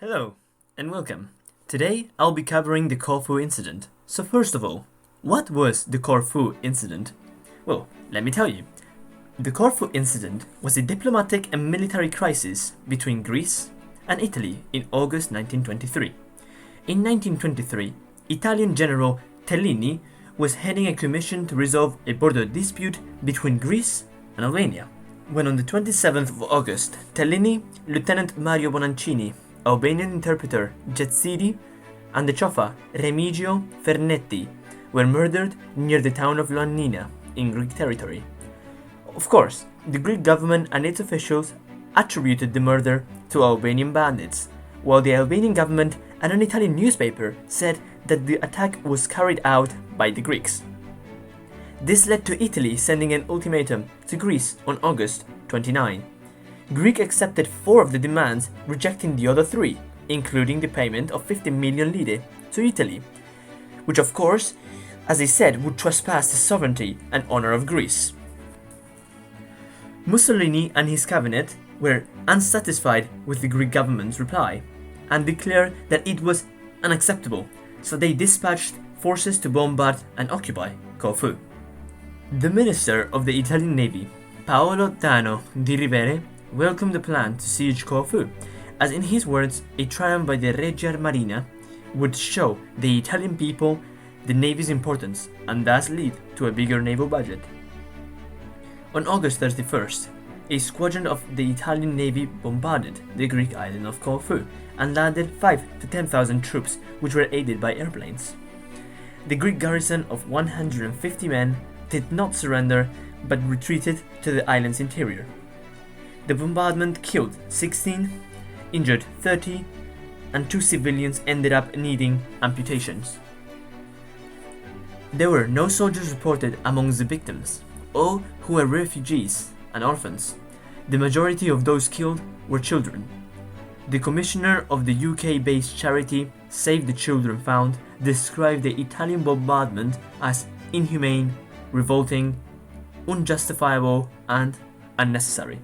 Hello, and welcome. Today, I'll be covering the Corfu Incident. So first of all, what was the Corfu Incident? Well, let me tell you. The Corfu Incident was a diplomatic and military crisis between Greece and Italy in August 1923. In 1923, Italian General Tellini was heading a commission to resolve a border dispute between Greece and Albania. When on the 27th of August, Tellini, Lieutenant Mario Bonaccini, Albanian interpreter Jetsidi, and the Choffa Remigio Fernetti were murdered near the town of Ioannina in Greek territory. Of course, the Greek government and its officials attributed the murder to Albanian bandits, while the Albanian government and an Italian newspaper said that the attack was carried out by the Greeks. This led to Italy sending an ultimatum to Greece on August 29. Greece accepted 4 of the demands, rejecting the other 3, including the payment of 50 million lire to Italy, which of course, as they said, would trespass the sovereignty and honor of Greece. Mussolini and his cabinet were unsatisfied with the Greek government's reply and declared that it was unacceptable, so they dispatched forces to bombard and occupy Corfu. The minister of the Italian Navy, Paolo Tano di Rivere, welcomed the plan to siege Corfu, as in his words, a triumph by the Regia Marina would show the Italian people the Navy's importance and thus lead to a bigger naval budget. On August 31st, a squadron of the Italian Navy bombarded the Greek island of Corfu and landed 5,000 to 10,000 troops, which were aided by airplanes. The Greek garrison of 150 men did not surrender but retreated to the island's interior. The bombardment killed 16, injured 30, and 2 civilians ended up needing amputations. There were no soldiers reported among the victims, all who were refugees and orphans. The majority of those killed were children. The commissioner of the UK-based charity Save the Children Fund described the Italian bombardment as inhumane, revolting, unjustifiable, and unnecessary.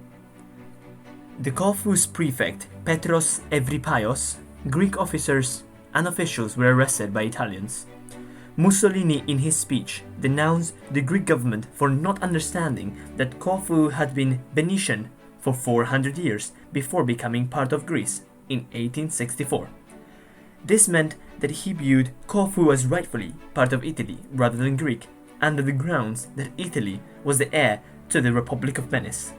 The Corfu's prefect, Petros Evripaios, Greek officers and officials were arrested by Italians. Mussolini, in his speech, denounced the Greek government for not understanding that Corfu had been Venetian for 400 years before becoming part of Greece in 1864. This meant that he viewed Corfu as rightfully part of Italy rather than Greek, under the grounds that Italy was the heir to the Republic of Venice.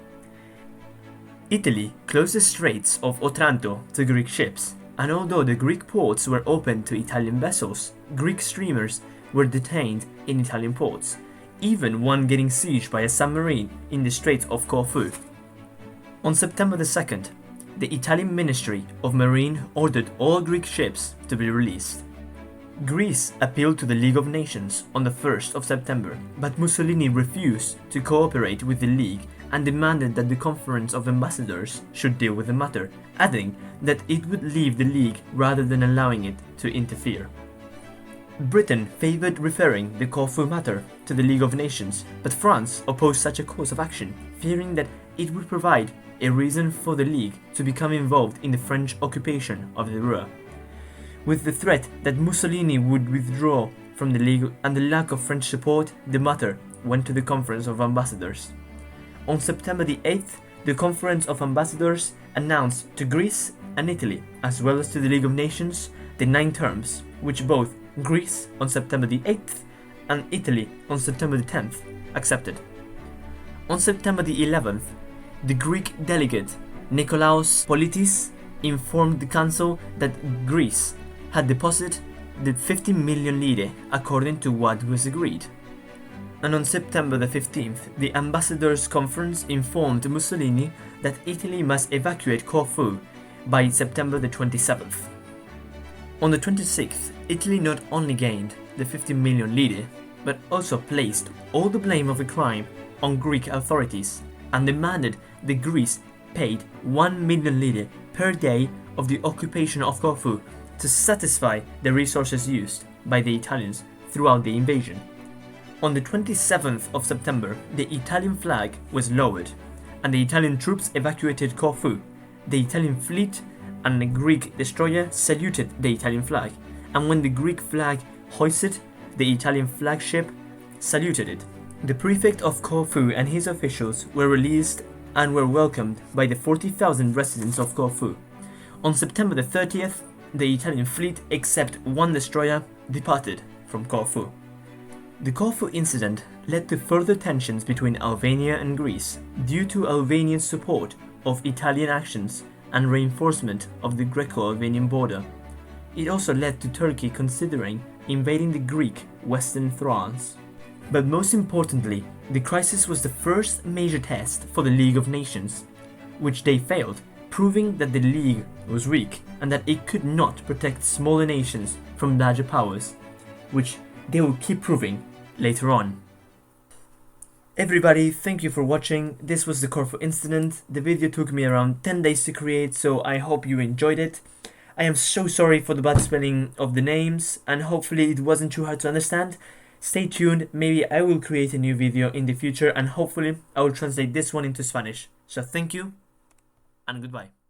Italy closed the Straits of Otranto to Greek ships, and although the Greek ports were open to Italian vessels, Greek steamers were detained in Italian ports, even one getting sieged by a submarine in the Straits of Corfu. On September 2nd, the Italian Ministry of Marine ordered all Greek ships to be released. Greece appealed to the League of Nations on the 1st of September, but Mussolini refused to cooperate with the League and demanded that the Conference of Ambassadors should deal with the matter, adding that it would leave the League rather than allowing it to interfere. Britain favoured referring the Corfu matter to the League of Nations, but France opposed such a course of action, fearing that it would provide a reason for the League to become involved in the French occupation of the Rua. With the threat that Mussolini would withdraw from the League and the lack of French support, the matter went to the Conference of Ambassadors. On September the 8th, the Conference of Ambassadors announced to Greece and Italy, as well as to the League of Nations, the 9 terms, which both Greece on September the 8th and Italy on September the 10th accepted. On September the 11th, the Greek delegate Nikolaos Politis informed the Council that Greece had deposited the 50 million lire according to what was agreed. And on September the 15th, the Ambassadors' Conference informed Mussolini that Italy must evacuate Corfu by September the 27th. On the 26th, Italy not only gained the 50 million lire, but also placed all the blame of the crime on Greek authorities and demanded that Greece paid 1 million lire per day of the occupation of Corfu to satisfy the resources used by the Italians throughout the invasion. On the 27th of September, the Italian flag was lowered and the Italian troops evacuated Corfu. The Italian fleet and a Greek destroyer saluted the Italian flag, and when the Greek flag hoisted, the Italian flagship saluted it. The prefect of Corfu and his officials were released and were welcomed by the 40,000 residents of Corfu. On September the 30th, the Italian fleet, except one destroyer, departed from Corfu. The Corfu incident led to further tensions between Albania and Greece due to Albania's support of Italian actions and reinforcement of the Greco-Albanian border. It also led to Turkey considering invading the Greek Western Thrace. But most importantly, the crisis was the first major test for the League of Nations, which they failed, proving that the League was weak and that it could not protect smaller nations from larger powers, which they will keep proving later on. Everybody, thank you for watching. This was the Corfu incident. The video took me around 10 days to create, so I hope you enjoyed it. I am so sorry for the bad spelling of the names, and hopefully it wasn't too hard to understand. Stay tuned, maybe I will create a new video in the future, and hopefully I will translate this one into Spanish. So thank you, and goodbye.